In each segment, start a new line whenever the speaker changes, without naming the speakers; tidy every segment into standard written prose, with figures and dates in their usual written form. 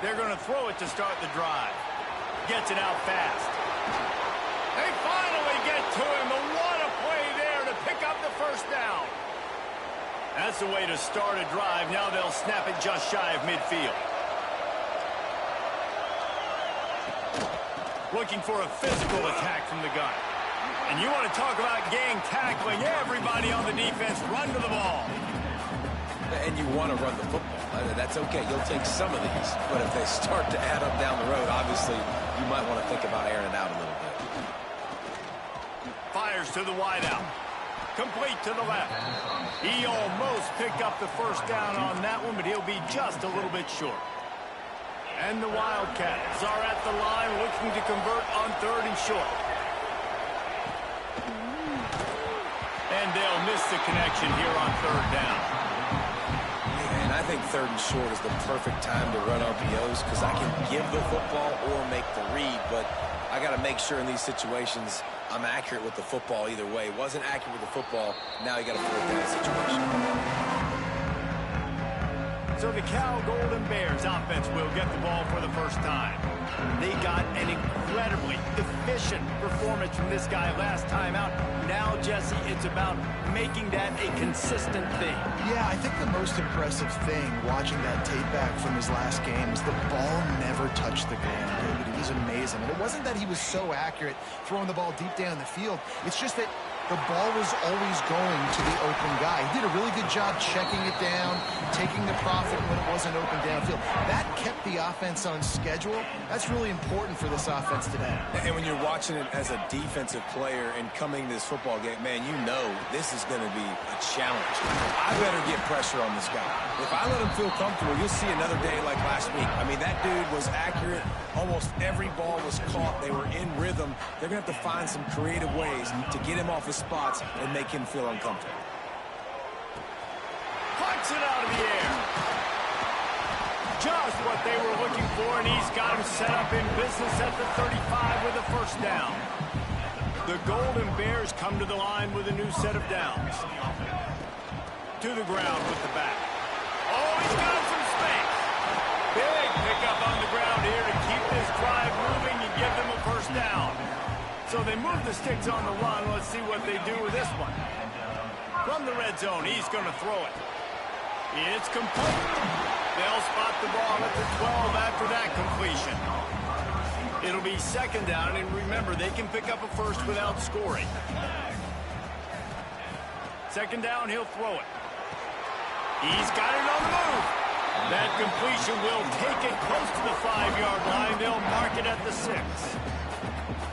They're going to throw it to start the drive. Gets it out fast. They finally get to him. What a play there to pick up the first down. That's the way to start a drive. Now they'll snap it just shy of midfield. Looking for a physical attack from the gun. And you want to talk about gang tackling. Everybody on the defense run to the ball.
And you want to run the football. That's okay. You'll take some of these. But if they start to add up down the road, obviously, you might want to think about airing it out a little bit.
Fires to the wideout. Complete to the left. He almost picked up the first down on that one, but he'll be just a little bit short. And the Wildcats are at the line looking to convert on 3rd and short. And they'll miss the connection here on 3rd down.
And I think 3rd and short is the perfect time to run RPOs because I can give the football or make the read, but I got to make sure in these situations I'm accurate with the football either way. Wasn't accurate with the football, now you got a 4th down situation.
So the Cal Golden Bears offense will get the ball for the first time. They got an incredibly efficient performance from this guy last time out. Now, Jesse, it's about making that a consistent thing.
Yeah, I think the most impressive thing watching that tape back from his last game is the ball never touched the ground. It was amazing. And it wasn't that he was so accurate throwing the ball deep down the field. It's just that the ball was always going to the open guy. He did a really good job checking it down, taking the profit when it wasn't open downfield. That kept the offense on schedule. That's really important for this offense today.
And when you're watching it as a defensive player and coming to this football game, man, you know this is going to be a challenge. I better get pressure on this guy. If I let him feel comfortable, you'll see another day like last week. I mean, that dude was accurate. Almost every ball was caught. They were in rhythm. They're going to have to find some creative ways to get him off his spots and make him feel uncomfortable.
Plucks it out of the air. Just what they were looking for, and he's got him set up in business at the 35 with a first down. The Golden Bears come to the line with a new set of downs. To the ground with the back. Oh, he's got some space. Big pickup on the ground here to keep this drive moving and give them a first down. So they move the sticks on the run. Let's see what they do with this one. From the red zone, he's going to throw it. It's complete. They'll spot the ball at the 12 after that completion. It'll be 2nd down, and remember, they can pick up a first without scoring. 2nd down, he'll throw it. He's got it on the move. That completion will take it close to the 5-yard line. They'll mark it at the 6.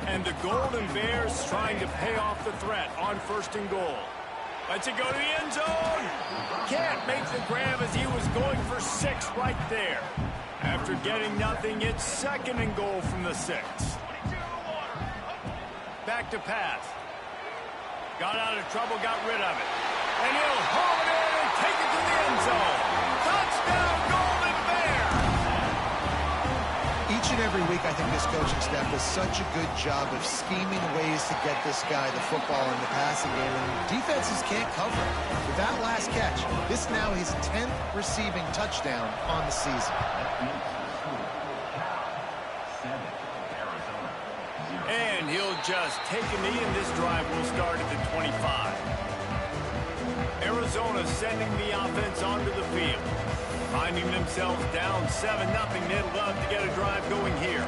And the Golden Bears trying to pay off the threat on 1st and goal. Lets it go to the end zone. Can't make the grab as he was going for 6 right there. After getting nothing, it's 2nd and goal from the 6. Back to pass. Got out of trouble, got rid of it. And he'll haul it in and take it to the end zone. Touchdown, Golden Bears!
Each and every week, I think this coaching staff does such a good job of scheming ways to get this guy the football in the passing game, and defenses can't cover it. With that last catch, this now his 10th receiving touchdown on the season.
And he'll just take a knee, and this drive will start at the 25. Arizona sending the offense onto the field. Finding themselves down 7-0, they'd love to get a drive going here.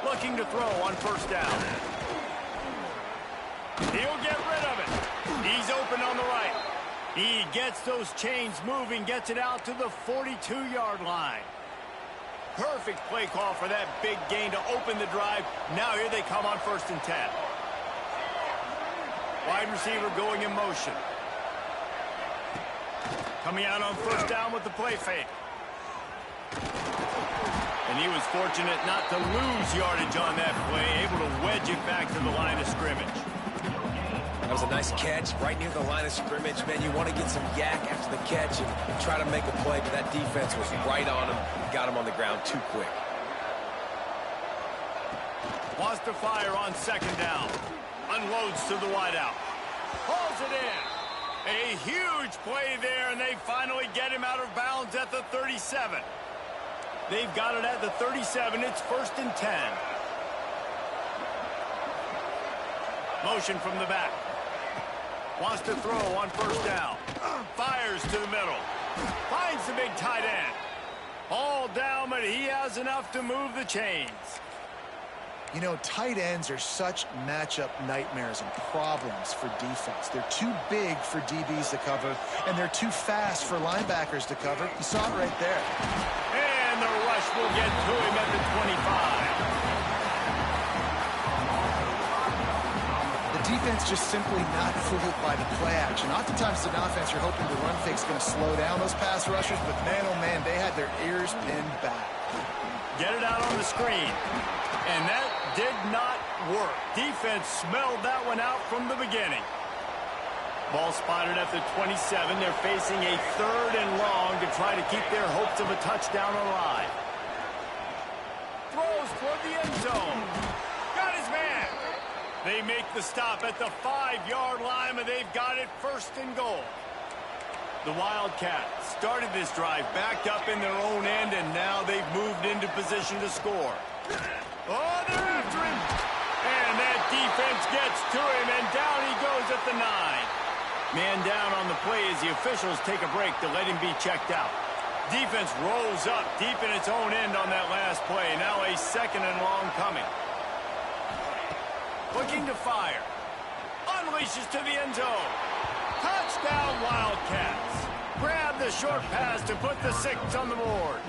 Looking to throw on 1st down. He'll get rid of it. He's open on the right. He gets those chains moving, gets it out to the 42-yard line. Perfect play call for that big gain to open the drive. Now here they come on 1st and 10. Wide receiver going in motion. Coming out on 1st down with the play fake. And he was fortunate not to lose yardage on that play, able to wedge it back to the line of scrimmage.
That was a nice catch right near the line of scrimmage. Man, you want to get some yak after the catch and try to make a play, but that defense was right on him. Got him on the ground too quick.
Wants to fire on 2nd down. Unloads to the wideout. Hauls it in. A huge play there, and they finally get him out of bounds at the 37. They've got it at the 37. It's 1st and 10. Motion from the back. Wants to throw on 1st down. Fires to the middle. Finds the big tight end. All down, but he has enough to move the chains.
You know, tight ends are such matchup nightmares and problems for defense. They're too big for DBs to cover, and they're too fast for linebackers to cover. You saw it right there.
And the rush will get to him at the 25.
The defense just simply not fooled by the play action. Oftentimes, as an offense, you're hoping the run fake's going to slow down those pass rushers, but man, oh man, they had their ears pinned back.
Get it out on the screen. And that did not work. Defense smelled that one out from the beginning. Ball spotted at the 27. They're facing a 3rd and long to try to keep their hopes of a touchdown alive. Throws toward the end zone. Got his man. They make the stop at the 5-yard line, and they've got it 1st and goal. The Wildcats started this drive backed up in their own end, and now they've moved into position to score. Oh, they're after him. And that defense gets to him, and down he goes at the 9. Man down on the play as the officials take a break to let him be checked out. Defense rolls up deep in its own end on that last play. Now a 2nd and long coming. Looking to fire. Unleashes to the end zone. Touchdown, Wildcats. Grab the short pass to put the 6 on the board.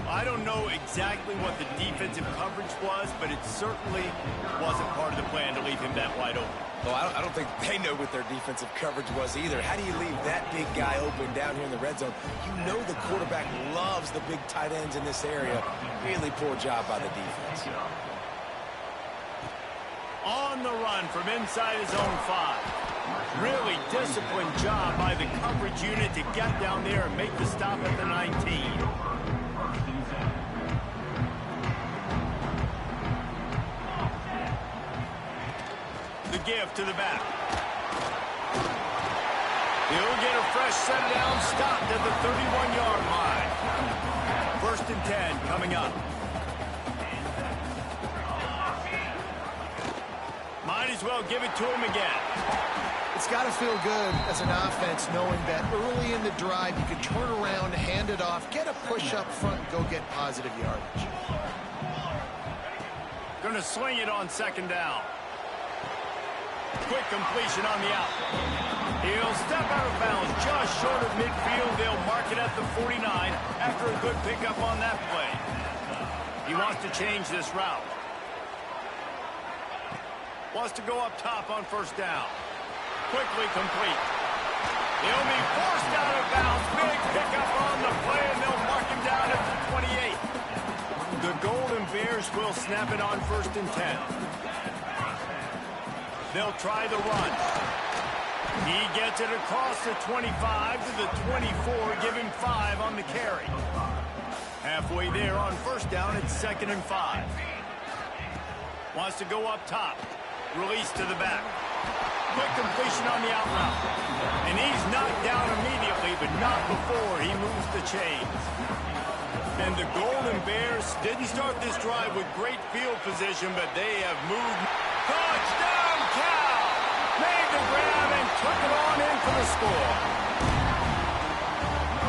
I don't know exactly what the defensive coverage was, but it certainly wasn't part of the plan to leave him that wide open.
Well, I don't think they know what their defensive coverage was either. How do you leave that big guy open down here in the red zone? You know the quarterback loves the big tight ends in this area. Really poor job by the defense.
On the run from inside his own 5. Really disciplined job by the coverage unit to get down there and make the stop at the 19. The give to the back. He'll get a fresh set down, stopped at the 31-yard line. 1st and 10 coming up. Might as well give it to him again.
It's got to feel good as an offense knowing that early in the drive you can turn around, hand it off, get a push up front, and go get positive yardage.
Going to swing it on 2nd down. Quick completion on the out. He'll step out of bounds just short of midfield. They'll mark it at the 49 after a good pickup on that play. He wants to change this route. Wants to go up top on 1st down. Quickly complete. He'll be forced out of bounds. Big pickup on the play, and they'll mark him down at the 28. The Golden Bears will snap it on 1st and 10. They'll try the run. He gets it across the 25 to the 24, give him 5 on the carry. Halfway there on 1st down, it's 2nd and 5. Wants to go up top. Release to the back. Quick completion on the out route. And he's knocked down immediately, but not before he moves the chains. And the Golden Bears didn't start this drive with great field position, but they have moved. Touchdown, Ncaa! Made the grab and took it on in for the score.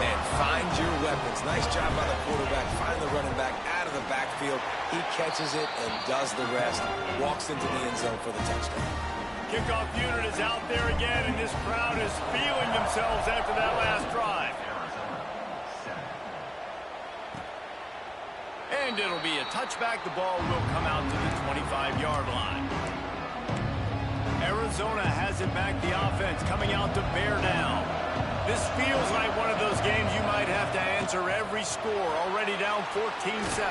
And find your weapons. Nice job by the quarterback. Find the running back out of the backfield. He catches it and does the rest. Walks into the end zone for the touchdown.
Kickoff unit is out there again, and this crowd is feeling themselves after that last drive. And it'll be a touchback. The ball will come out to the 25-yard line. Arizona has it back. The offense coming out to bear down. This feels like one of those games you might have to answer every score. Already down 14-7.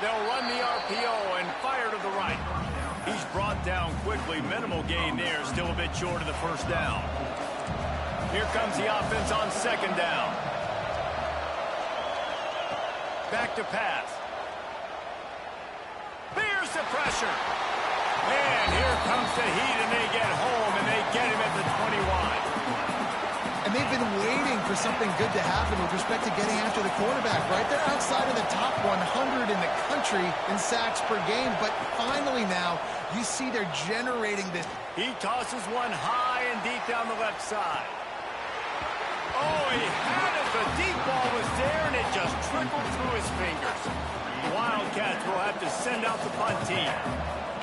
They'll run the RPO and fire to the right. He's brought down quickly. Minimal gain there. Still a bit short of the 1st down. Here comes the offense on 2nd down. Back to pass. Here's the pressure. And here comes the heat, and they get home, and they get him at the 21.
been waiting for something good to happen with respect to getting after the quarterback, right? They're outside of the top 100 in the country in sacks per game, but finally now you see they're generating this.
He tosses one high and deep down the left side. Oh, he had it. The deep ball was there, and it just trickled through his fingers. The Wildcats will have to send out the punt team.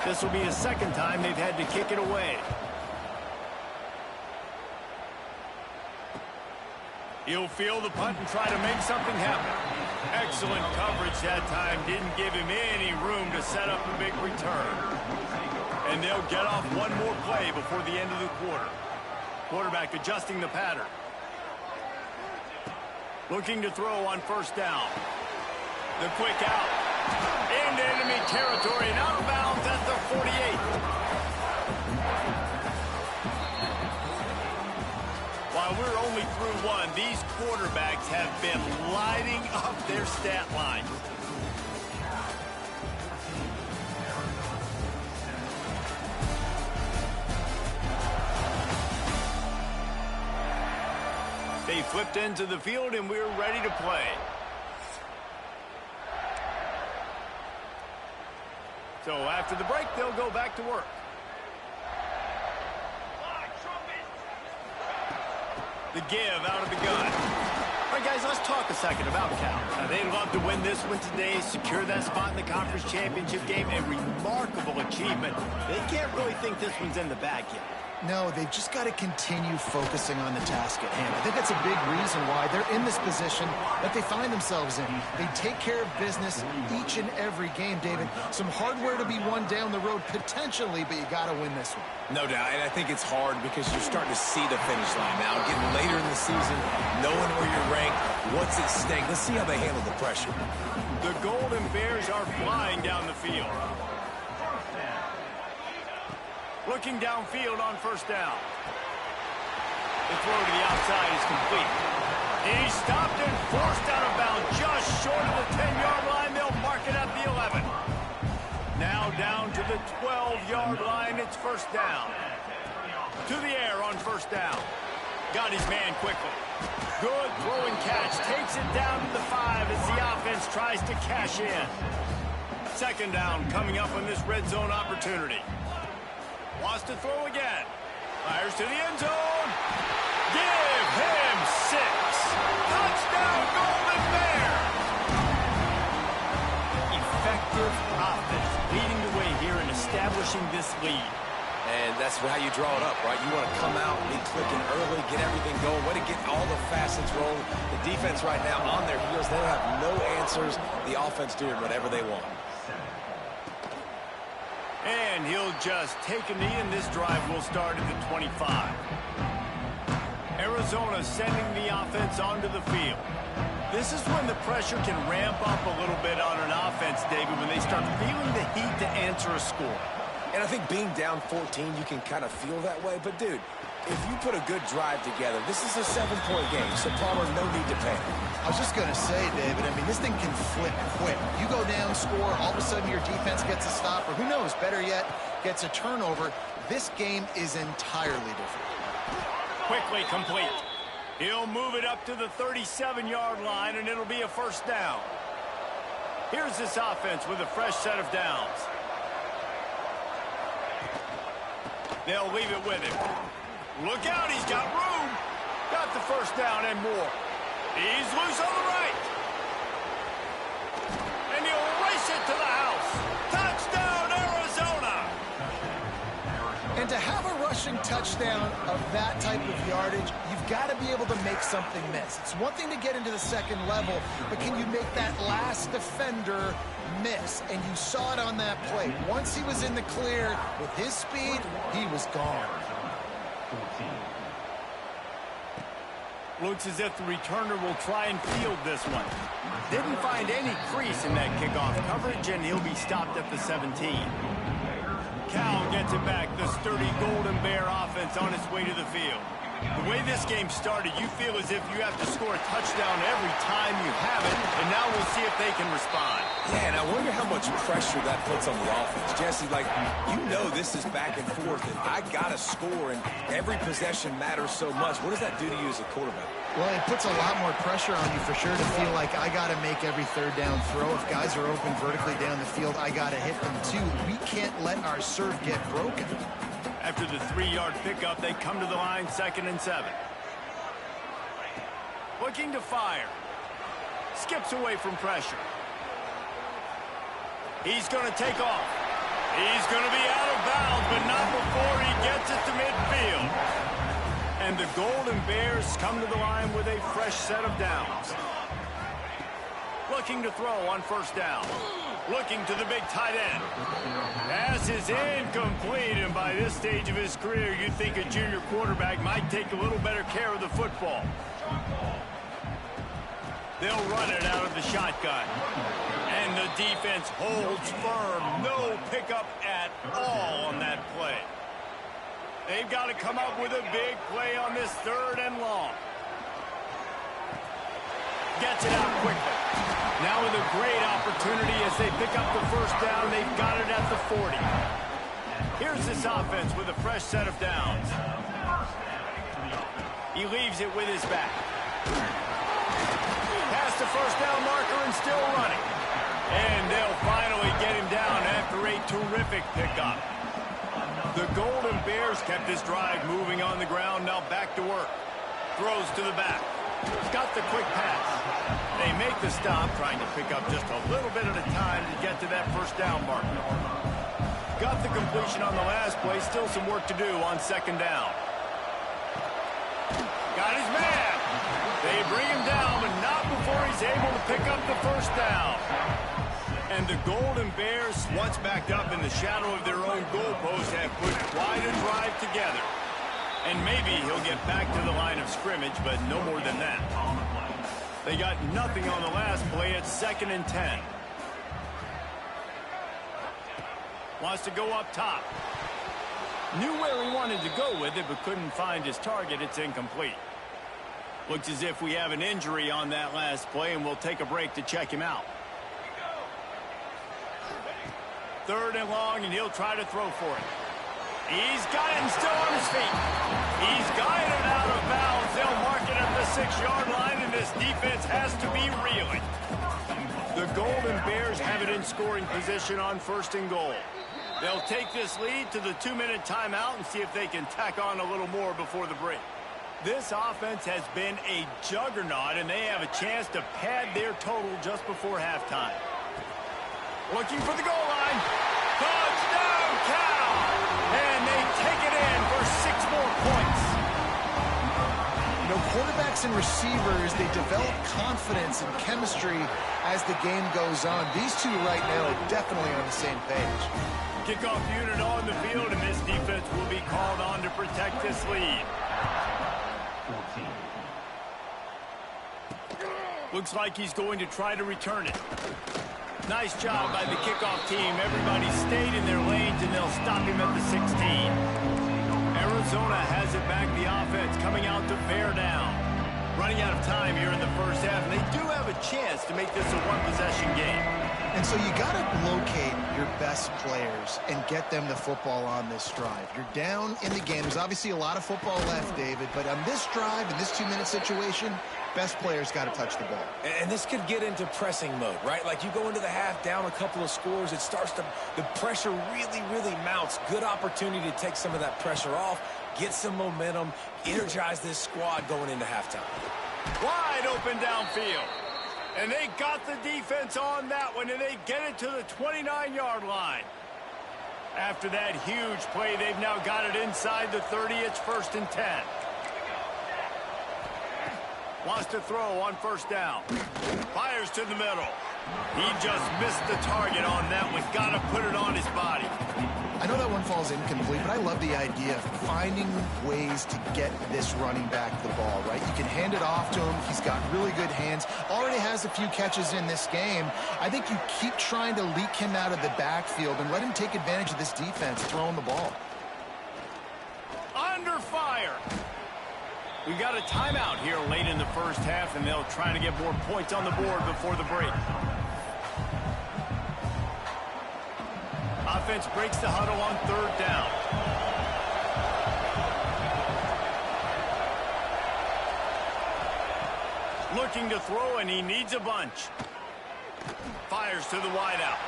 This will be the second time they've had to kick it away. He'll field the punt and try to make something happen. Excellent coverage that time. Didn't give him any room to set up a big return. And they'll get off one more play before the end of the quarter. Quarterback adjusting the pattern. Looking to throw on first down. The quick out. Into enemy territory and out of bounds at the 48. While we're only through one, these quarterbacks have been lighting up their stat line. They flipped into the field, and we're ready to play. So after the break, they'll go back to work. The give out of the gun. All right, guys, let's talk a second about Cal. Now, they'd love to win this one today, secure that spot in the conference championship game. A remarkable achievement. They can't really think this one's in the bag yet.
No, they've just got to continue focusing on the task at hand. I think that's a big reason why they're in this position that they find themselves in. They take care of business each and every game, David. Some hardware to be won down the road potentially, but you got to win this one.
No doubt, and I think it's hard because you're starting to see the finish line now. Getting later in the season, knowing where you're ranked, what's at stake. Let's see how they handle the pressure.
The Golden Bears are flying down the field. Looking downfield on first down. The throw to the outside is complete. He's stopped and forced out of bounds just short of the 10-yard line. They'll mark it at the 11. Now down to the 12-yard line. It's first down. To the air on first down. Got his man quickly. Good throw and catch. Takes it down to the 5 as the offense tries to cash in. Second down coming up on this red zone opportunity. Wants to throw again. Fires to the end zone. Give him 6. Touchdown, Golden Bears. Effective offense leading the way here and establishing this lead.
And that's how you draw it up, right? You want to come out, be clicking early, get everything going, way to get all the facets rolling. The defense right now on their heels, they have no answers. The offense doing whatever they want.
And he'll just take a knee, and this drive will start at the 25. Arizona sending the offense onto the field. This is when the pressure can ramp up a little bit on an offense, David, when they start feeling the heat to answer a score.
And I think being down 14, you can kind of feel that way. But, dude, if you put a good drive together, this is a 7-point game, so Palmer, no need to panic.
I was just going to say, David, I mean, this thing can flip quick. You go down, score, all of a sudden your defense gets a stop, or who knows, better yet, gets a turnover. This game is entirely different.
Quickly complete. He'll move it up to the 37-yard line, and it'll be a first down. Here's this offense with a fresh set of downs. They'll leave it with him. Look out, he's got room. Got the first down and more. He's loose on the right. And he'll race it to the house. Touchdown, Arizona.
And to have a rushing touchdown of that type of yardage, you've got to be able to make something miss. It's one thing to get into the second level, but can you make that last defender miss? And you saw it on that play. Once he was in the clear with his speed, he was gone.
Looks as if the returner will try and field this one. Didn't find any crease in that kickoff coverage, and he'll be stopped at the 17. Cal gets it back. The sturdy Golden Bear offense on its way to the field. The way this game started, you feel as if you have to score a touchdown every time you have it, and now we'll see if they can respond.
Yeah, and I wonder how much pressure that puts on the offense. Jesse, like, you know this is back and forth, and I got to score, and every possession matters so much. What does that do to you as a quarterback?
Well, it puts a lot more pressure on you for sure to feel like I got to make every third down throw. If guys are open vertically down the field, I got to hit them too. We can't let our serve get broken.
After the 3-yard pickup, they come to the line, 2nd and 7. Looking to fire. Skips away from pressure. He's going to take off. He's going to be out of bounds, but not before he gets it to midfield. And the Golden Bears come to the line with a fresh set of downs. Looking to throw on 1st down. Looking to the big tight end. Pass is incomplete, and by this stage of his career, you'd think a junior quarterback might take a little better care of the football. They'll run it out of the shotgun. And the defense holds firm. No pickup at all on that play. They've got to come up with a big play on this 3rd and long. Gets it out quickly. Now with a great opportunity as they pick up the 1st down. They've got it at the 40. Here's this offense with a fresh set of downs. He leaves it with his back. Past the 1st down marker and still running. And they'll finally get him down after a terrific pickup. The Golden Bears kept this drive moving on the ground. Now back to work. Throws to the back. He's got the quick pass. They make the stop, trying to pick up just a little bit at a time to get to that 1st down marker. Got the completion on the last play. Still some work to do on 2nd down. Got his man. They bring him down, but not before he's able to pick up the 1st down. And the Golden Bears, once backed up in the shadow of their own goalpost, have put quite a drive together. And maybe he'll get back to the line of scrimmage, but no more than that. They got nothing on the last play. It's 2nd and 10. Wants to go up top. Knew where he wanted to go with it, but couldn't find his target. It's incomplete. Looks as if we have an injury on that last play, and we'll take a break to check him out. 3rd and long, and he'll try to throw for it. He's got it and still on his feet. He's got it out of bounds. They'll mark it at the 6-yard line, and this defense has to be reeling. The Golden Bears have it in scoring position on 1st and goal. They'll take this lead to the 2-minute timeout and see if they can tack on a little more before the break. This offense has been a juggernaut, and they have a chance to pad their total just before halftime. Looking for the goal line. Touchdown, Cal! And they take it in for 6 more points.
You know, quarterbacks and receivers, they develop confidence and chemistry as the game goes on. These two right now are definitely on the same page.
Kickoff unit on the field, and this defense will be called on to protect this lead. Looks like he's going to try to return it. Nice job by the kickoff team. Everybody stayed in their lanes, and they'll stop him at the 16. Arizona has it back. The offense coming out to bear down. Running out of time here in the 1st half, and they do have a chance to make this a 1-possession game.
And so you got to locate your best players and get them the football on this drive. You're down in the game. There's obviously a lot of football left, David, but on this drive, in this 2-minute situation, best players got to touch the ball.
And this could get into pressing mode, right? Like you go into the half down a couple of scores, it starts to, the pressure really mounts. Good opportunity to take some of that pressure off, get some momentum, energize this squad going into halftime.
Wide open downfield. And they got the defense on that one, and they get it to the 29-yard line. After that huge play, they've now got it inside the 30. It's 1st and 10. Wants to throw on 1st down. Fires to the middle. He just missed the target on that one. Got to put it on his body.
I know that one falls incomplete, but I love the idea of finding ways to get this running back the ball, right? You can hand it off to him. He's got really good hands. Already has a few catches in this game. I think you keep trying to leak him out of the backfield and let him take advantage of this defense throwing the ball.
Under fire. We got a timeout here late in the first half, and they'll try to get more points on the board before the break. Offense breaks the huddle on third down. Looking to throw, and he needs a bunch. Fires to the wideout.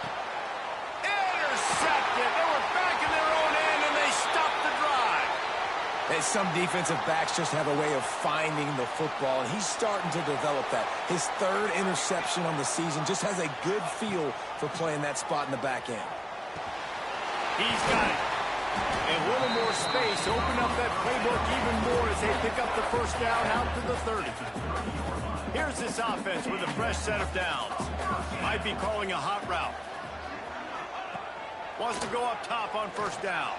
Intercepted. They were back in their own end, and they stopped the drive.
And some defensive backs just have a way of finding the football, and he's starting to develop that. His third interception on the season, just has a good feel for playing that spot in the back end.
He's got it. And a little more space. Open up that playbook even more as they pick up the first down out to the 30. Here's this offense with a fresh set of downs. Might be calling a hot route. Wants to go up top on first down.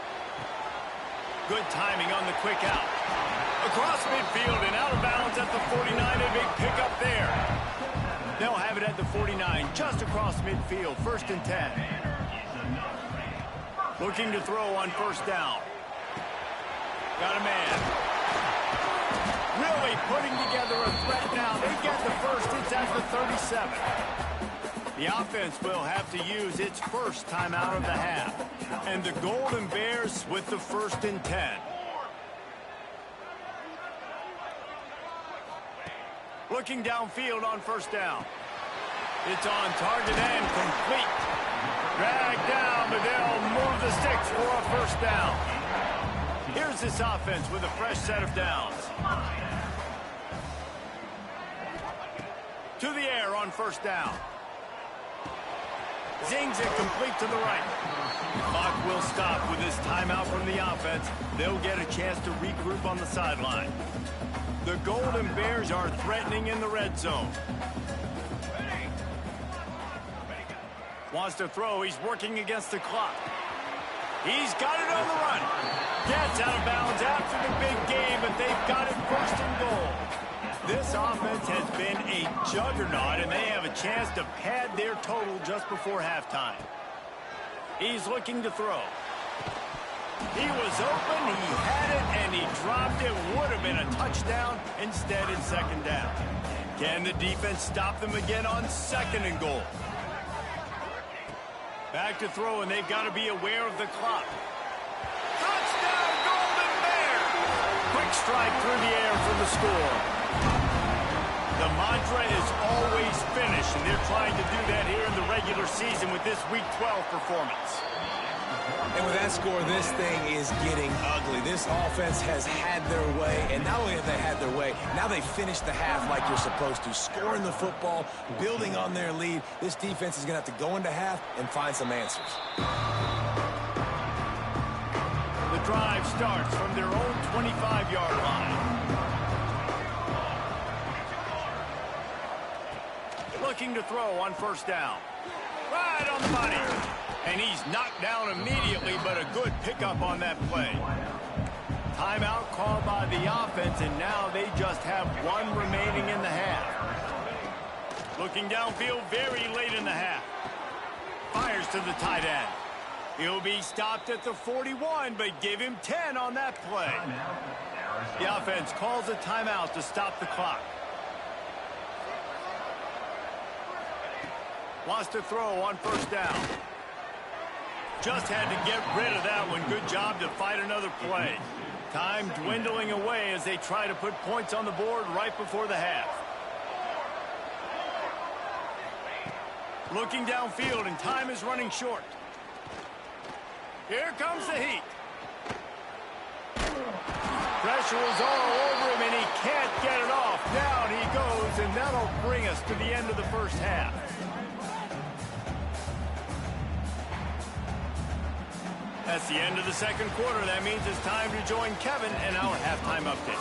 Good timing on the quick out. Across midfield and out of bounds at the 49. A big pickup there. They'll have it at the 49, just across midfield. First and 10. Looking to throw on first down. Got a man. Really putting together a threat now. They get the first. It's at the 37. The offense will have to use its first timeout of the half. And the Golden Bears with the first and 10. Looking downfield on first down. It's on target and complete. Dragged down, but they'll move the sticks for a first down. Here's this offense with a fresh set of downs. To the air on first down. Zings it complete to the right. Clock will stop with this timeout from the offense. They'll get a chance to regroup on the sideline. The Golden Bears are threatening in the red zone. Wants to throw. He's working against the clock. He's got it on the run. Gets out of bounds after the big game, but they've got it first and goal. This offense has been a juggernaut, and they have a chance to pad their total just before halftime. He's looking to throw. He was open, he had it, and he dropped it. Would have been a touchdown. Instead, it's second down. Can the defense stop them again on second and goal? Back to throw, and they've got to be aware of the clock. Touchdown, Golden Bears! Quick strike through the air for the score. The mantra is always finish, and they're trying to do that here in the regular season with this Week 12 performance.
And with that score, this thing is getting ugly. This offense has had their way, and not only have they had their way, now they finished the half like you're supposed to, scoring the football, building on their lead. This defense is going to have to go into half and find some answers.
The drive starts from their own 25-yard line. Looking to throw on first down. Right on the body. And he's knocked down immediately, but a good pickup on that play. Timeout called by the offense, and now they just have one remaining in the half. Looking downfield very late in the half. Fires to the tight end. He'll be stopped at the 41, but give him 10 on that play. The offense calls a timeout to stop the clock. Wants to throw on first down. Just had to get rid of that one. Good job to fight another play. Time dwindling away as they try to put points on the board right before the half. Looking downfield, and time is running short. Here comes the heat. Pressure is all over him, and he can't get it off. Down he goes, and that'll bring us to the end of the first half. That's the end of the second quarter. That means it's time to join Kevin in our halftime update.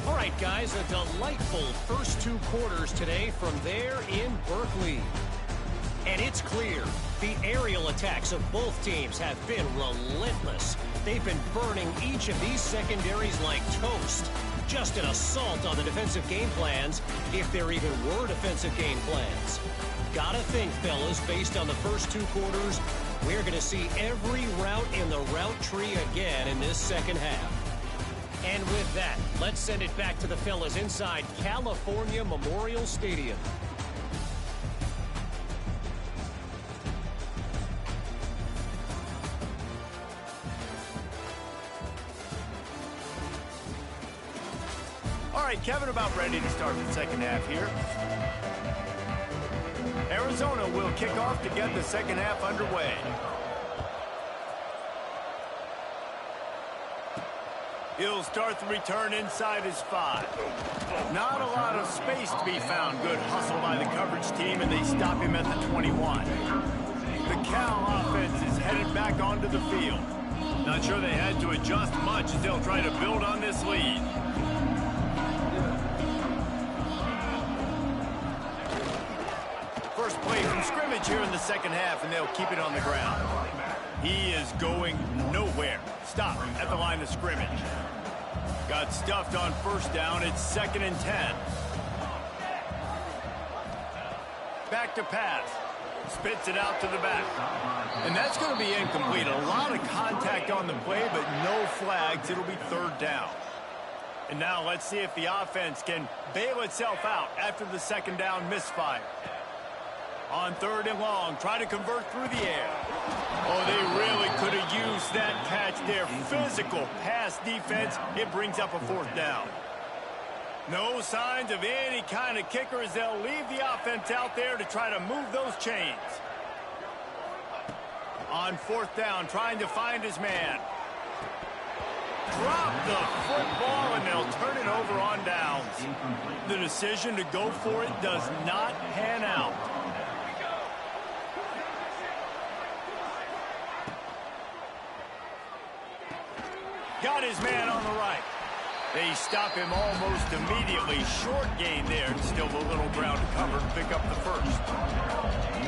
All right,
right, guys, a delightful first 2 quarters today from there in Berkeley. And it's clear, the aerial attacks of both teams have been relentless. They've been burning each of these secondaries like toast. Just an assault on the defensive game plans, if there even were defensive game plans. Gotta think, fellas, based on the first 2 quarters, we're going to see every route in the route tree again in this second half. And with that, let's send it back to the fellas inside California Memorial Stadium.
All right, Kevin, about ready to start the second half here. Arizona will kick off to get the second half underway. He'll start the return inside his 5. Not a lot of space to be found. Good hustle by the coverage team, and they stop him at the 21. The Cal offense is headed back onto the field. Not sure they had to adjust much as they'll try to build on this lead. First play from scrimmage here in the second half, and they'll keep it on the ground. He is going nowhere. Stop at the line of scrimmage. Got stuffed on first down. It's 2nd and 10. Back to pass. Spits it out to the back. And that's going to be incomplete. A lot of contact on the play, but no flags. It'll be 3rd down. And now let's see if the offense can bail itself out after the 2nd down misfire. On 3rd and long, try to convert through the air. Oh, they really could have used that catch there. Physical pass defense. It brings up a 4th down. No signs of any kind of kickers. They'll leave the offense out there to try to move those chains. On 4th down, trying to find his man. Drop the football, and they'll turn it over on downs. The decision to go for it does not pan out. Got his man on the right. They stop him almost immediately. Short gain there. Still a little ground to cover to pick up the first.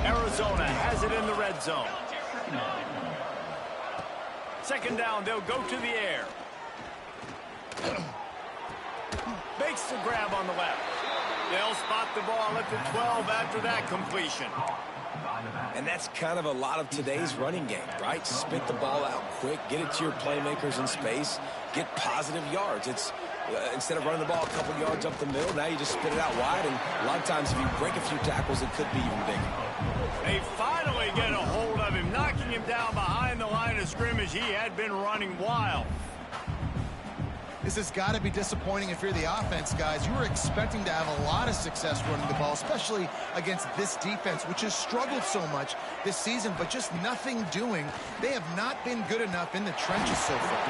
Arizona has it in the red zone. 2nd down, they'll go to the air. Makes the grab on the left. They'll spot the ball at the 12 after that completion.
And that's kind of a lot of today's running game, right? Spit the ball out quick, get it to your playmakers in space, get positive yards. It's instead of running the ball a couple yards up the middle, now you just spit it out wide, and a lot of times if you break a few tackles, it could be even bigger.
They finally get a hold of him, knocking him down behind the line of scrimmage. He had been running wild.
This has got to be disappointing if you're the offense, guys. You were expecting to have a lot of success running the ball, especially against this defense, which has struggled so much this season, but just nothing doing. They have not been good enough in the trenches so far.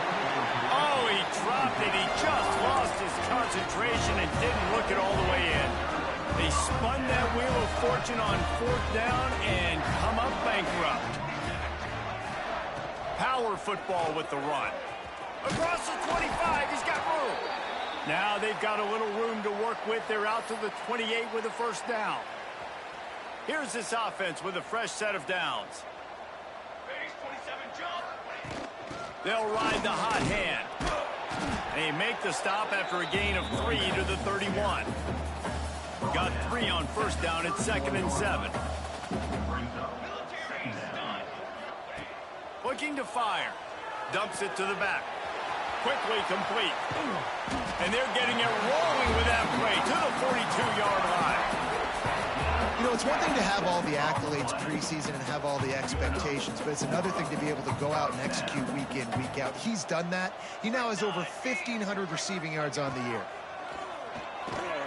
Oh, he dropped it. He just lost his concentration and didn't look it all the way in. They spun that wheel of fortune on 4th down and come up bankrupt. Power football with the run. Across the 25, he's got room. Now they've got a little room to work with. They're out to the 28 with a 1st down. Here's this offense with a fresh set of downs. They'll ride the hot hand. They make the stop after a gain of 3 to the 31. Got 3 on 1st down. It's 2nd and 7. Looking to fire. Dumps it to the back. Quickly complete. And they're getting it rolling with that play to the 42-yard line.
You know, it's one thing to have all the accolades preseason and have all the expectations, but it's another thing to be able to go out and execute week in, week out. He's done that. He now has over 1,500 receiving yards on the year.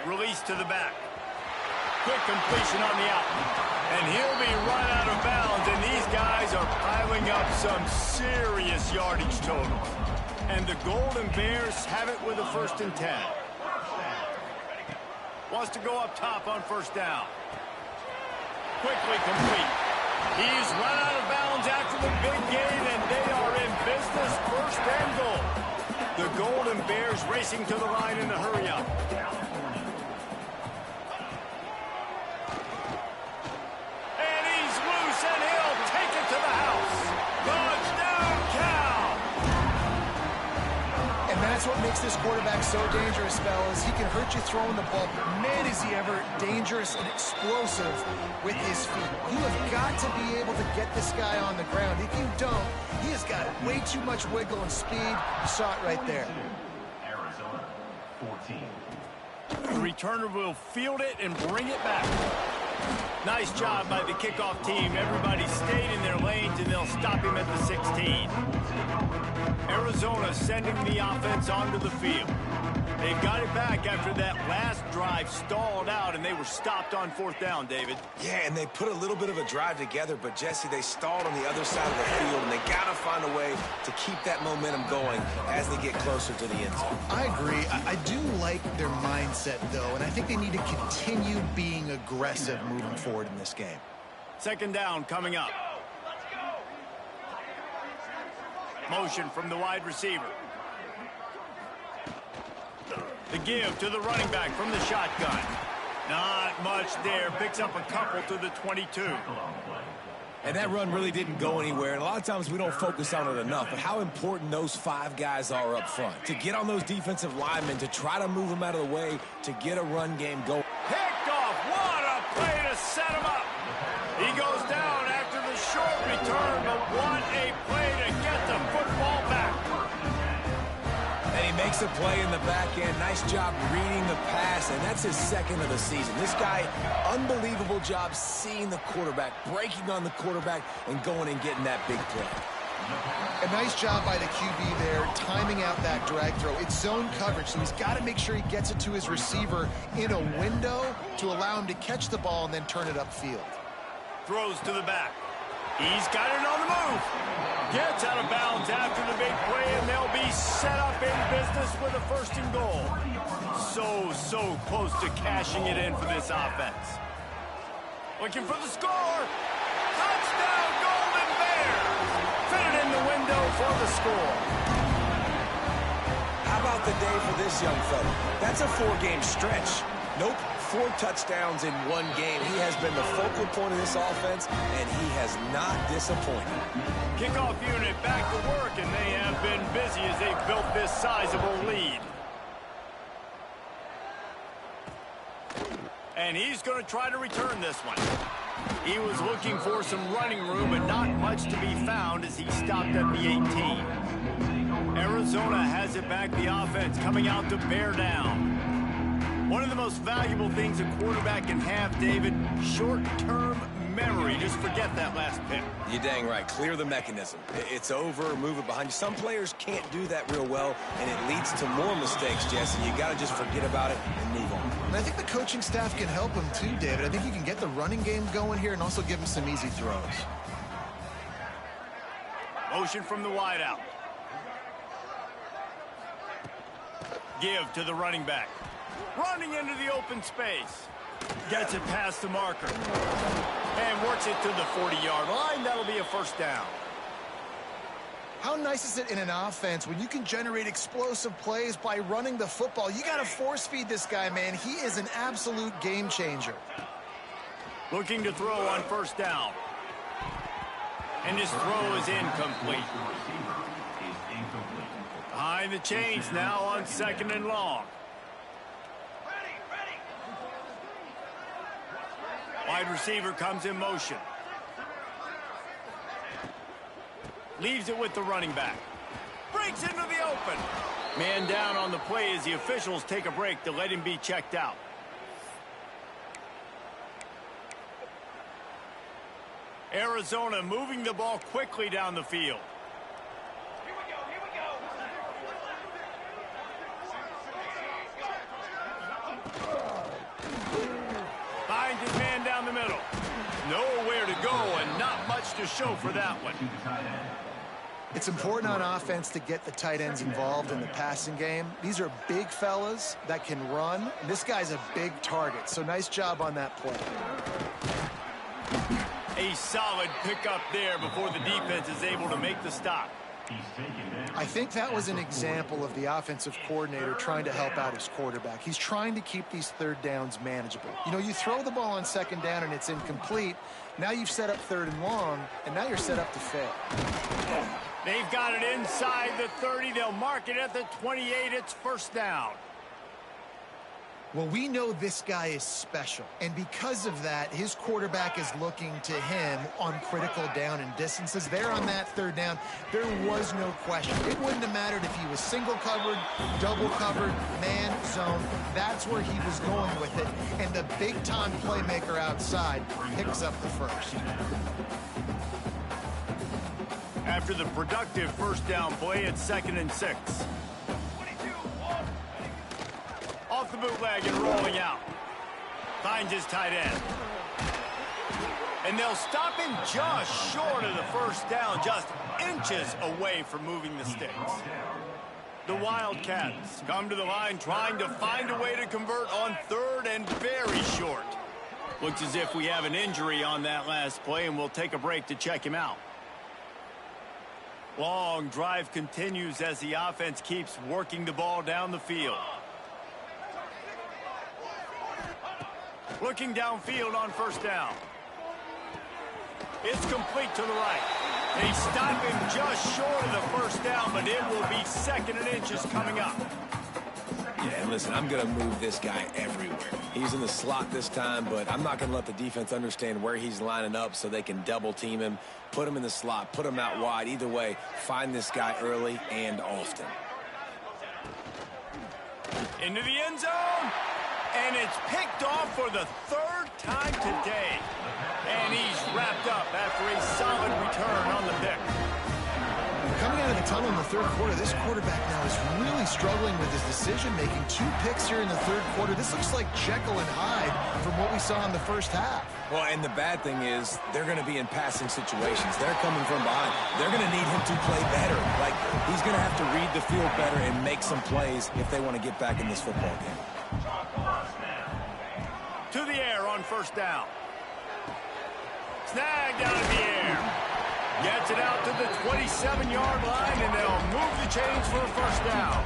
Release to the back. Quick completion on the out. And he'll be run out of bounds, and these guys are piling up some serious yardage total. And the Golden Bears have it with a 1st and 10. Wants to go up top on 1st down. Quickly complete. He's run out of bounds after the big gain, and they are in business. 1st and goal. The Golden Bears racing to the line in the hurry-up. And he's loose, and he'll take it to the house. Touchdown, Cal!
And that's what makes this quarterback so dangerous, fellas. He can hurt you throwing the ball, but man, is he ever dangerous and explosive with his feet. You have got to be able to get this guy on the ground. If you don't, he has got way too much wiggle and speed. You saw it right there.
Arizona, 14.
The returner will field it and bring it back. Nice job by the kickoff team. Everybody stayed in their lanes, and they'll stop him at the 16. Arizona sending the offense onto the field. They've got it back after that last drive stalled out, and they were stopped on 4th down, David.
Yeah, and they put a little bit of a drive together, but, Jesse, they stalled on the other side of the field, and they got to find a way to keep that momentum going as they get closer to the end zone.
I agree. I do like their mindset, though, and I think they need to continue being aggressive moving forward in this game.
2nd down coming up. Motion from the wide receiver. The give to the running back from the shotgun. Not much there. Picks up a couple to the 22.
And that run really didn't go anywhere. And a lot of times we don't focus on it enough. But how important those 5 guys are up front. To get on those defensive linemen, to try to move them out of the way, to get a run game going.
Picked off. What a play to set him up. He goes down after the short return. But what a play to get the football back.
And he makes a play in the back end. Nice job reading the pass, and that's his 2nd of the season. This guy, unbelievable job seeing the quarterback, breaking on the quarterback, and going and getting that big play.
A nice job by the QB there, timing out that drag throw. It's zone coverage, so he's got to make sure he gets it to his receiver in a window to allow him to catch the ball and then turn it upfield.
Throws to the back. He's got it on the move. Gets out of bounds after the big play, and they'll be set up in business with a 1st and goal. So close to cashing it in for this offense. Looking for the score. Touchdown, Golden Bears. Fit it in the window for the score.
How about the day for this young fella? That's a 4-game stretch. Nope, 4 touchdowns in 1 game. He has been the focal point of this offense, and he has not disappointed.
Kickoff unit back to work, and they have been busy as they've built this sizable lead. And he's going to try to return this one. He was looking for some running room, but not much to be found as he stopped at the 18. Arizona has it back, the offense coming out to bear down. One of the most valuable things a quarterback can have, David, short-term memory. Just forget that last pick.
You're dang right. Clear the mechanism. It's over, move it behind you. Some players can't do that real well, and it leads to more mistakes, Jesse. You got to just forget about it and move on.
And I think the coaching staff can help him too, David. I think you can get the running game going here and also give him some easy throws.
Motion from the wideout. Give to the running back. Running into the open space. Gets it past the marker. And works it to the 40-yard line. That'll be a 1st down.
How nice is it in an offense when you can generate explosive plays by running the football? You got to force feed this guy, man. He is an absolute game changer.
Looking to throw on 1st down. And his throw is incomplete. Behind the chains now on 2nd and long. Wide receiver comes in motion. Leaves it with the running back. Breaks into the open. Man down on the play as the officials take a break to let him be checked out. Arizona moving the ball quickly down the field. Finds his man down the middle. Nowhere to go and not much to show for that one.
It's important on offense to get the tight ends involved in the passing game. These are big fellas that can run. This guy's a big target, so nice job on that play.
A solid pickup there before the defense is able to make the stop.
I think that was an example of the offensive coordinator trying to help out his quarterback. He's trying to keep these third downs manageable. You know, you throw the ball on second down and it's incomplete. Now you've set up third and long, and now you're set up to fail.
They've got it inside the 30. They'll mark it at the 28. It's first down.
Well, we know this guy is special, and because of that, his quarterback is looking to him on critical down and distances. There on that third down, there was no question. It wouldn't have mattered if he was single covered, double covered, man, zone. That's where he was going with it, and the big-time playmaker outside picks up the first.
After the productive first down play, it's 2nd and 6. Off the bootleg and rolling out. Finds his tight end. And they'll stop him just short of the first down, just inches away from moving the sticks. The Wildcats come to the line trying to find a way to convert on 3rd and very short. Looks as if we have an injury on that last play, and we'll take a break to check him out. Long drive continues as the offense keeps working the ball down the field. Looking downfield on first down. It's complete to the right. They stop him just short of the first down, but it will be 2nd and inches coming up.
Yeah, and listen, I'm going to move this guy everywhere. He's in the slot this time, but I'm not going to let the defense understand where he's lining up so they can double team him, put him in the slot, put him out wide. Either way, find this guy early and often.
Into the end zone. And it's picked off for the 3rd time today. And he's wrapped up after a solid return on the pick.
Coming out of the tunnel in the 3rd quarter, this quarterback now is really struggling with his decision-making. 2 picks here in the 3rd quarter. This looks like Jekyll and Hyde from what we saw in the first half.
Well, and the bad thing is they're going to be in passing situations. They're coming from behind. They're going to need him to play better. Like, he's going to have to read the field better and make some plays if they want to get back in this football game.
To the air on first down. Snagged out of the air. Gets it out to the 27-yard line, and they'll move the chains for a first down.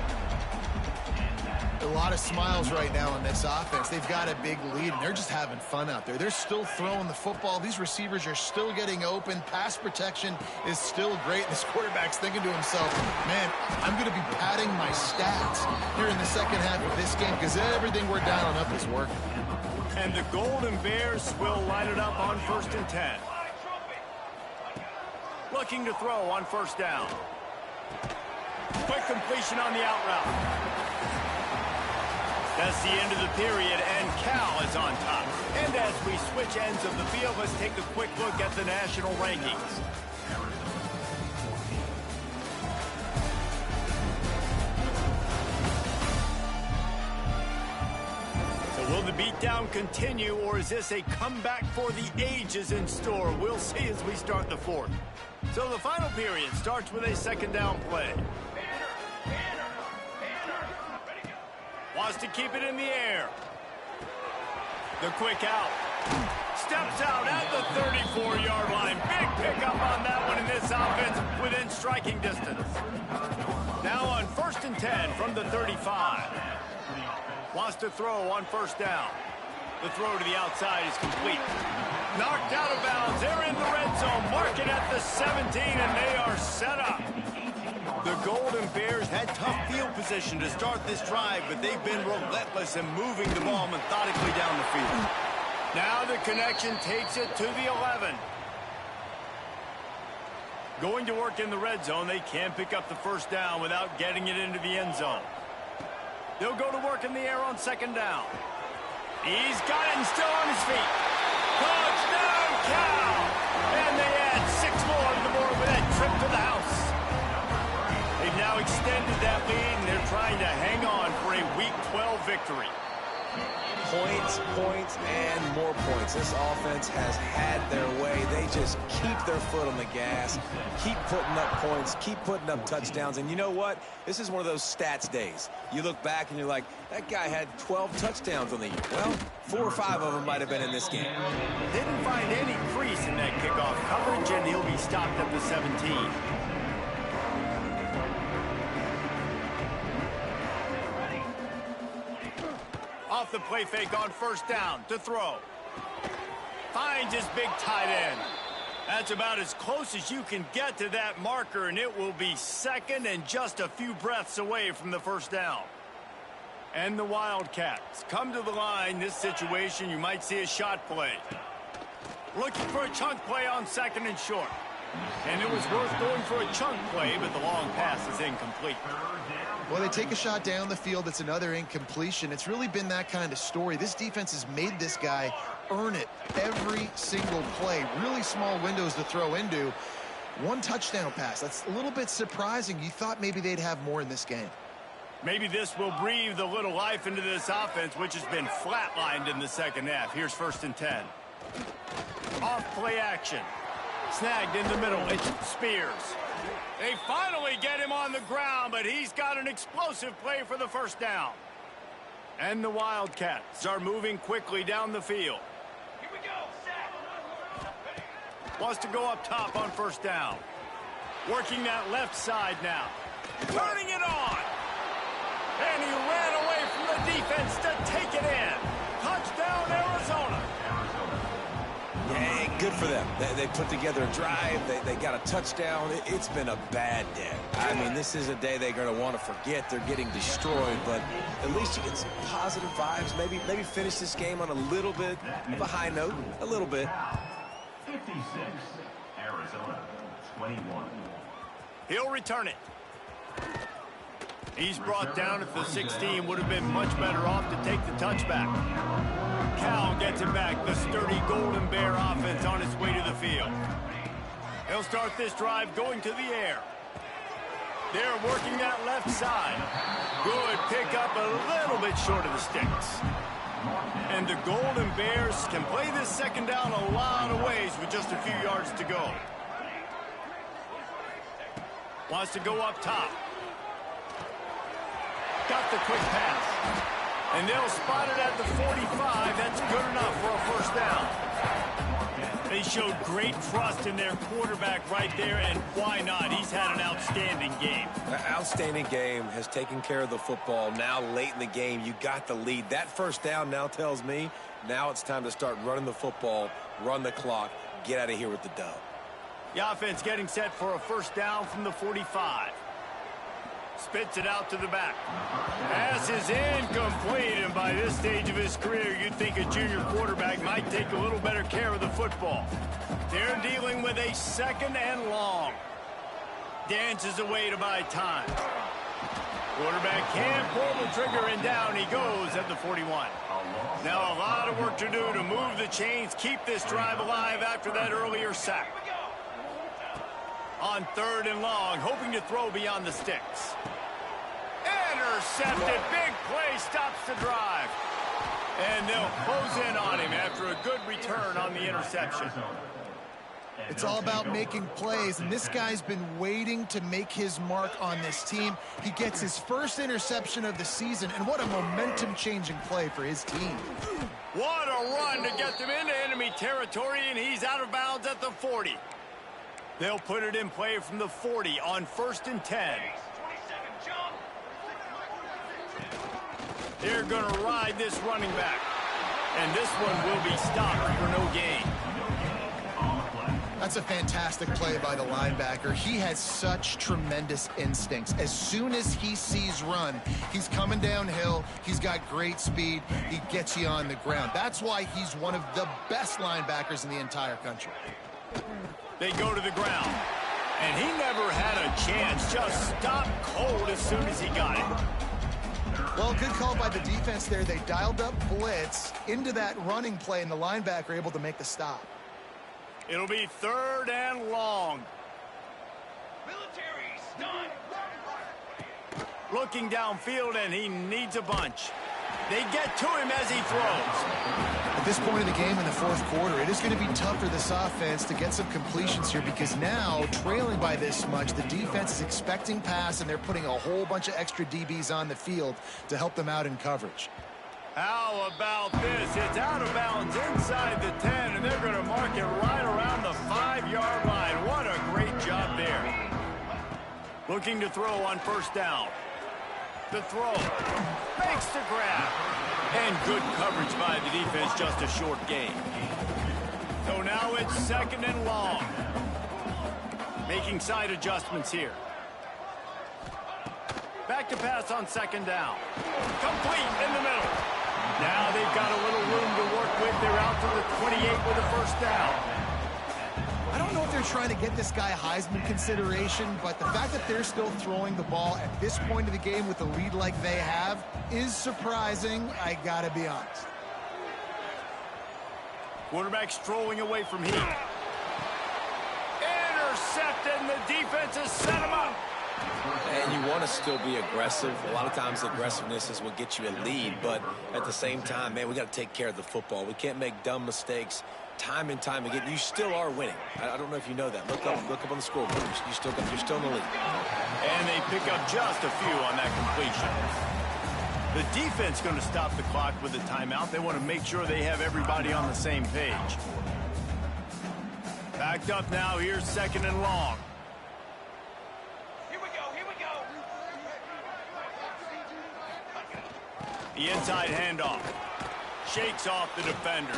A lot of smiles right now on this offense. They've got a big lead, and they're just having fun out there. They're still throwing the football. These receivers are still getting open. Pass protection is still great. This quarterback's thinking to himself, man, I'm going to be padding my stats here in the second half of this game because everything we're dialing up is working.
And the Golden Bears will line it up on 1st and 10. Looking to throw on first down. Quick completion on the out route. That's the end of the period, and Ncaa is on top. And as we switch ends of the field, let's take a quick look at the national rankings. Will the beatdown continue, or is this a comeback for the ages in store? We'll see as we start the 4th. So the final period starts with a 2nd down play. Wants to keep it in the air. The quick out. Steps out at the 34-yard line. Big pickup on that one in this offense within striking distance. Now on 1st and 10 from the 35. Wants to throw on first down. The throw to the outside is complete. Knocked out of bounds. They're in the red zone. Mark it at the 17, and they are set up. The Golden Bears had tough field position to start this drive, but they've been relentless in moving the ball methodically down the field. Now the connection takes it to the 11. Going to work in the red zone. They can't pick up the first down without getting it into the end zone. They'll go to work in the air on 2nd down. He's got it and still on his feet. Touchdown, Cal! And they add 6 more to the board with that trip to the house. They've now extended that lead, and they're trying to hang on for a Week 12 victory.
Points, points, and more points. This offense has had their way. They just keep their foot on the gas, keep putting up points, keep putting up touchdowns. And you know what? This is one of those stats days. You look back and you're like, that guy had 12 touchdowns on the year. Well, 4 or 5 of them might have been in this game.
Didn't find any crease in that kickoff coverage, and he'll be stopped at the 17. off the play fake on first down to throw. Finds his big tight end. That's about as close as you can get to that marker, and it will be second and just a few breaths away from the first down. And the Wildcats come to the line. This situation, you might see a shot play. Looking for a chunk play on second and short. And it was worth going for a chunk play, but the long pass is incomplete.
Well, they take a shot down the field. It's another incompletion. It's really been that kind of story. This defense has made this guy earn it every single play. Really small windows to throw into. One touchdown pass. That's a little bit surprising. You thought maybe they'd have more in this game.
Maybe this will breathe a little life into this offense, which has been flatlined in the second half. Here's 1st and 10. Off play action. Snagged in the middle. It's Spears. They finally get him on the ground, but he's got an explosive play for the first down. And the Wildcats are moving quickly down the field. Here we go. Wants to go up top on first down. Working that left side now. Turning it on. And he ran away from the defense to take it in. Touchdown, Arizona.
Yeah, good for them. They put together a drive. They got a touchdown. It's been a bad day. I mean, this is a day they're going to want to forget. They're getting destroyed, but at least you get some positive vibes. Maybe finish this game on a little bit of a high note. A little bit.
56, Arizona, 21.
He'll return it. He's brought down at the 16. Would have been much better off to take the touchback. Cal gets it back. The sturdy Golden Bear offense on its way to the field. He'll start this drive going to the air. They're working that left side. Good pickup, a little bit short of the sticks. And the Golden Bears can play this second down a lot of ways with just a few yards to go. Wants to go up top. Got the quick pass. And they'll spot it at the 45. That's good enough for a first down. They showed great trust in their quarterback right there, and why not? He's had an outstanding game.
An outstanding game, has taken care of the football. Now late in the game, you got the lead. That first down now tells me now it's time to start running the football, run the clock, get out of here with the dub.
The offense getting set for a first down from the 45. Spits it out to the back. Pass is incomplete, and by this stage of his career, you'd think a junior quarterback might take a little better care of the football. They're dealing with a second and long. Dances away to buy time. Quarterback can't pull the trigger, and down he goes at the 41. Now a lot of work to do to move the chains, keep this drive alive after that earlier sack. On 3rd and long, hoping to throw beyond the sticks. Intercepted. Big play stops the drive. And they'll close in on him after a good return on the interception.
It's all about making plays, and this guy's been waiting to make his mark on this team. He gets his first interception of the season, and what a momentum-changing play for his team.
What a run to get them into enemy territory, and he's out of bounds at the 40. They'll put it in play from the 40 on 1st and 10. They're going to ride this running back. And this one will be stopped for no gain.
That's a fantastic play by the linebacker. He has such tremendous instincts. As soon as he sees run, he's coming downhill. He's got great speed. He gets you on the ground. That's why he's one of the best linebackers in the entire country.
They go to the ground. And he never had a chance. Just stopped cold as soon as he got it.
Well, good call by the defense there. They dialed up blitz into that running play, and the linebacker able to make the stop.
It'll be 3rd and long.
Military stun.
Looking downfield, and he needs a bunch. They get to him as he throws.
At this point of the game in the 4th quarter, it is going to be tough for this offense to get some completions here because now, trailing by this much, the defense is expecting pass, and they're putting a whole bunch of extra DBs on the field to help them out in coverage.
How about this? It's out of bounds inside the 10, and they're going to mark it right around the 5-yard line. What a great job there. Looking to throw on 1st down. The throw. Makes the grab. And good coverage by the defense, just a short gain. So now it's 2nd and long. Making side adjustments here. Back to pass on 2nd down. Complete in the middle. Now they've got a little room to work with. They're out to the 28 with a 1st down.
I don't know if they're trying to get this guy Heisman consideration, but the fact that they're still throwing the ball at this point of the game with a lead like they have is surprising, I gotta be honest.
Quarterback strolling away from heat. Intercepted, and the defense has set him up.
And you want to still be aggressive. A lot of times aggressiveness is what gets you a lead, but at the same time, man, we got to take care of the football. We can't make dumb mistakes time and time again. You still are winning. I don't know if you know that. Look up on the scoreboard. You're still in the lead.
And they pick up just a few on that completion. The defense going to stop the clock with a timeout. They want to make sure they have everybody on the same page. Backed up now. Here's 2nd and long. The inside handoff. Shakes off the defender.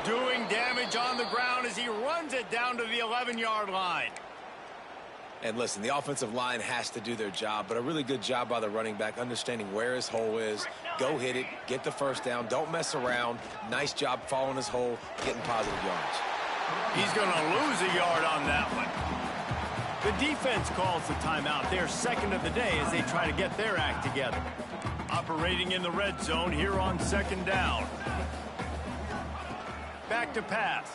Doing damage on the ground as he runs it down to the 11-yard line.
And listen, the offensive line has to do their job, but a really good job by the running back, understanding where his hole is. Go hit it, get the 1st down, don't mess around. Nice job following his hole, getting positive yards.
He's going to lose a yard on that one. The defense calls the timeout. They're 2nd of the day as they try to get their act together. Operating in the red zone here on 2nd down. Back to pass.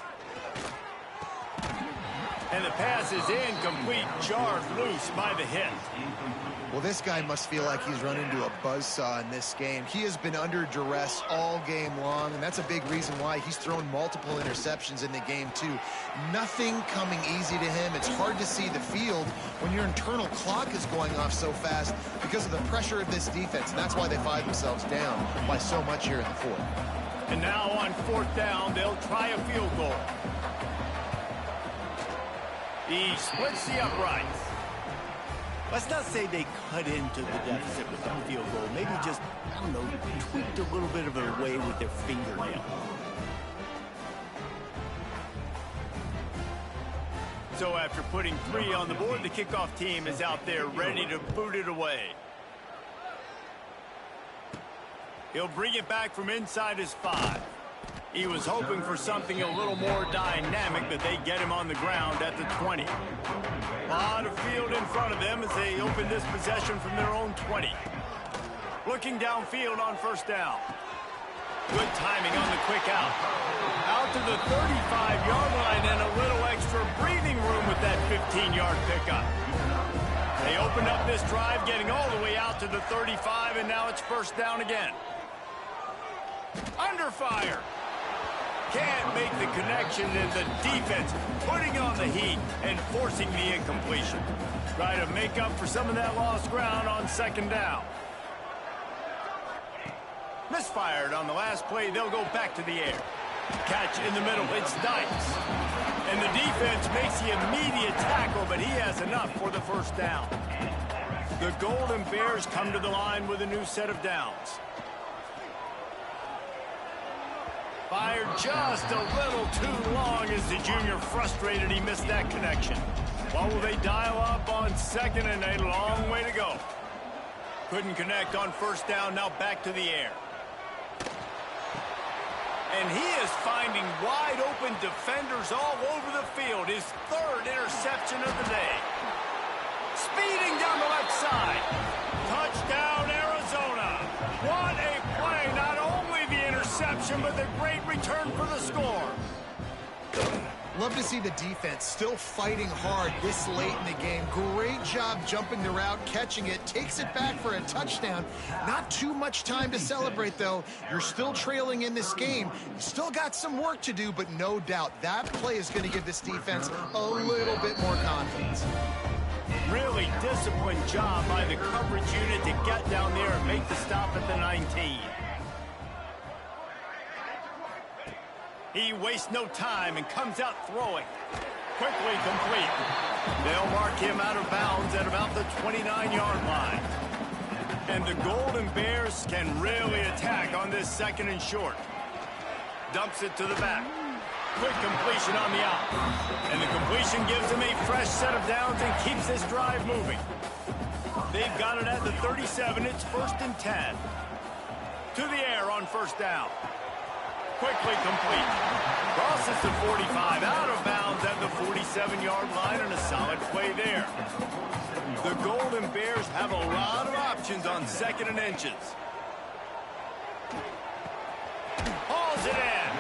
And the pass is incomplete, jarred loose by the hit.
Well, this guy must feel like he's run into a buzzsaw in this game. He has been under duress all game long, and that's a big reason why he's thrown multiple interceptions in the game, too. Nothing coming easy to him. It's hard to see the field when your internal clock is going off so fast because of the pressure of this defense, and that's why they find themselves down by so much here in the 4th.
And now on 4th down, they'll try a field goal. He splits the uprights. Let's not say they cut into the deficit with that field goal. Maybe just, I don't know, tweaked a little bit of it away with their fingernail. So after putting 3 on the board, the kickoff team is out there ready to boot it away. He'll bring it back from inside his 5. He was hoping for something a little more dynamic, but they get him on the ground at the 20. A lot of field in front of them as they open this possession from their own 20. Looking downfield on 1st down. Good timing on the quick out. Out to the 35-yard line and a little extra breathing room with that 15-yard pickup. They opened up this drive, getting all the way out to the 35, and now it's 1st down again. Under fire. Can't make the connection, and the defense putting on the heat and forcing the incompletion. Try to make up for some of that lost ground on 2nd down. Misfired on the last play. They'll go back to the air. Catch in the middle. It's Dykes. And the defense makes the immediate tackle, but he has enough for the 1st down. The Golden Bears come to the line with a new set of downs. Fired just a little too long as the junior frustrated he missed that connection. What will they dial up on 2nd and a long way to go? Couldn't connect on 1st down, now back to the air. And he is finding wide open defenders all over the field. His 3rd interception of the day. Speeding down the left side. Touchdown, Arizona. What a play. Not only the interception, but the great return for the score.
Love to see the defense still fighting hard this late in the game. Great job jumping the route, catching it, takes it back for a touchdown. Not too much time to celebrate, though. You're still trailing in this game. You still got some work to do, but no doubt that play is going to give this defense a little bit more confidence.
Really disciplined job by the coverage unit to get down there and make the stop at the 19. He wastes no time and comes out throwing. Quickly complete. They'll mark him out of bounds at about the 29-yard line. And the Golden Bears can really attack on this 2nd and short. Dumps it to the back. Quick completion on the out. And the completion gives them a fresh set of downs and keeps this drive moving. They've got it at the 37. It's 1st and 10. To the air on 1st down. Quickly complete. Crosses the 45, out of bounds at the 47-yard line, and a solid play there. The Golden Bears have a lot of options on 2nd and inches. Hauls it in.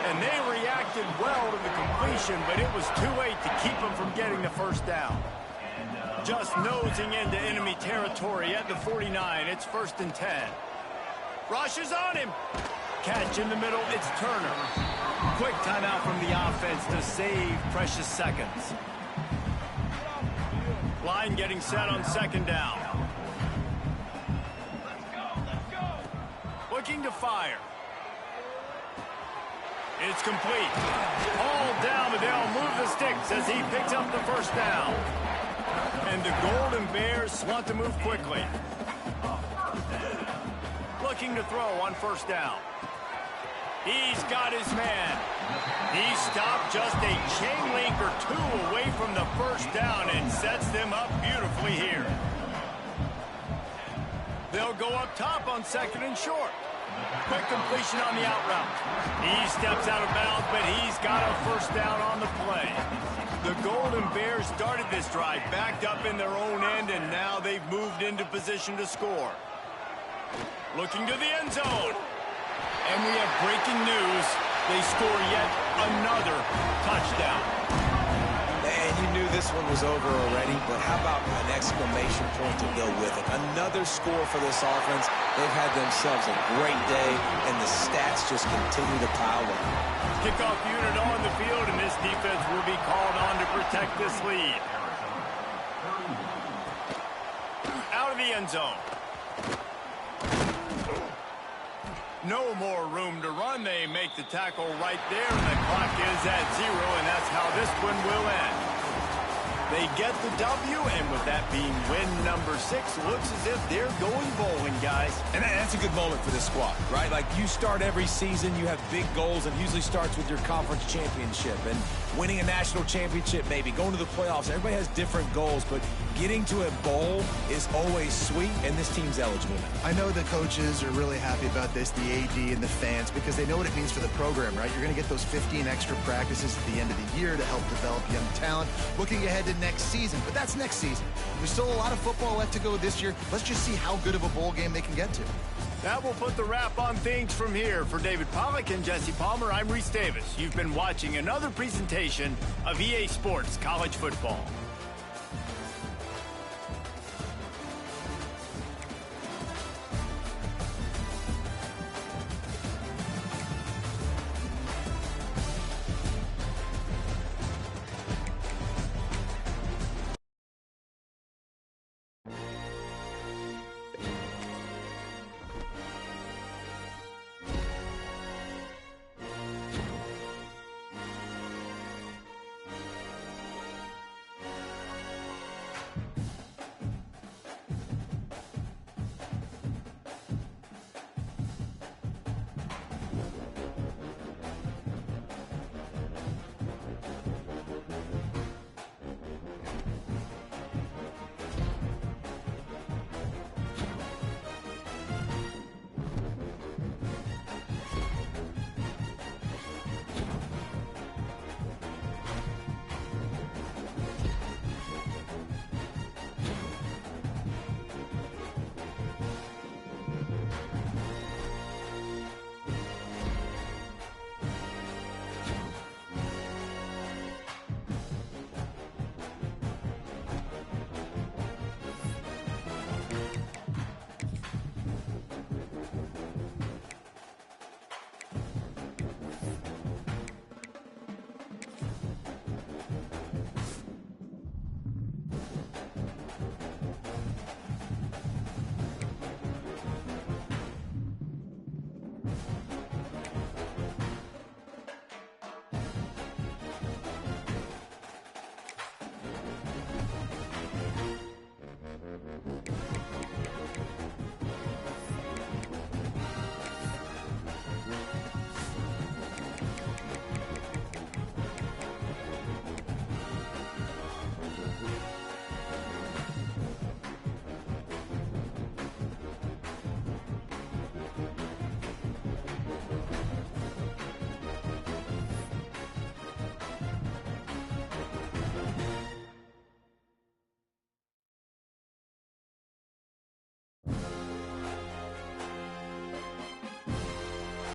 And they reacted well to the completion, but it was too late to keep them from getting the 1st down. Just nosing into enemy territory at the 49. It's 1st and 10. Rushes on him. Catch in the middle. It's Turner. Quick timeout from the offense to save precious seconds. Line getting set on 2nd down. Looking to fire. It's complete. All down, but they'll move the sticks as he picks up the 1st down. And the Golden Bears want to move quickly. Looking to throw on 1st down. He's got his man. He stopped just a chain link or 2 away from the 1st down and sets them up beautifully here. They'll go up top on 2nd and short. Quick completion on the out route. He steps out of bounds, but he's got a 1st down on the play. The Golden Bears started this drive backed up in their own end, and now they've moved into position to score. Looking to the end zone. And we have breaking news. They score yet another touchdown.
And you knew this one was over already, but how about an exclamation point to go with it? Another score for this offense. They've had themselves a great day, and the stats just continue to pile up.
Kickoff unit on the field, and this defense will be called on to protect this lead. Out of the end zone. No more room to run. They make the tackle right there, and the clock is at 0, and that's how this one will end. They get the W, and with that being win number 6, looks as if they're going bowling, guys.
And that's a good moment for this squad, right? Like, you start every season, you have big goals, and it usually starts with your conference championship and winning a national championship, maybe going to the playoffs. Everybody has different goals, but getting to a bowl is always sweet, and this team's eligible now.
I know the coaches are really happy about this, the AD and the fans, because they know what it means for the program, right? You're going to get those 15 extra practices at the end of the year to help develop young talent, looking ahead to next season. But that's next season. There's still a lot of football left to go this year. Let's just see how good of a bowl game they can get to.
That will put the wrap on things from here. For David Pollack and Jesse Palmer, I'm Reese Davis. You've been watching another presentation of EA Sports College Football.
Bye.